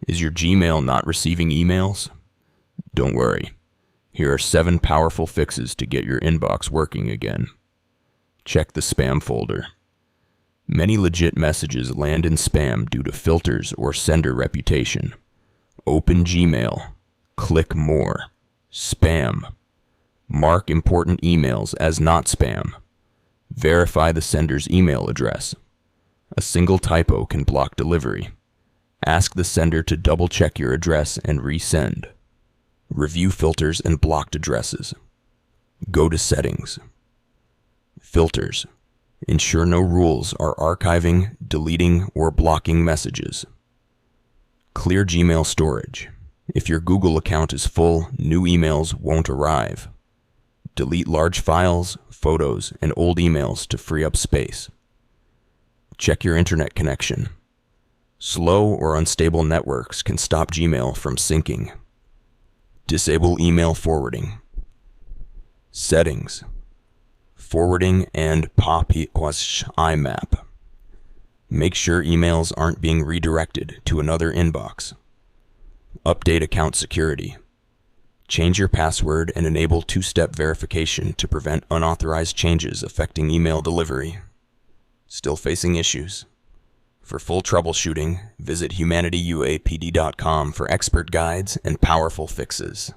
Is your Gmail not receiving emails? Don't worry. Here are 7 powerful fixes to get your inbox working again. Check the spam folder. Many legit messages land in spam due to filters or sender reputation. Open Gmail. Click More. Spam. Mark important emails as not spam. Verify the sender's email address. A single typo can block delivery. Ask the sender to double-check your address and resend. Review filters and blocked addresses. Go to Settings. Filters. Ensure no rules are archiving, deleting, or blocking messages. Clear Gmail storage. If your Google account is full, new emails won't arrive. Delete large files, photos, and old emails to free up space. Check your internet connection. Slow or unstable networks can stop Gmail from syncing. Disable email forwarding. Settings. Forwarding and IMAP. Make sure emails aren't being redirected to another inbox. Update account security. Change your password and enable 2-step verification to prevent unauthorized changes affecting email delivery. Still facing issues? For full troubleshooting, visit HUMANITYUAPD.com for expert guides and powerful fixes.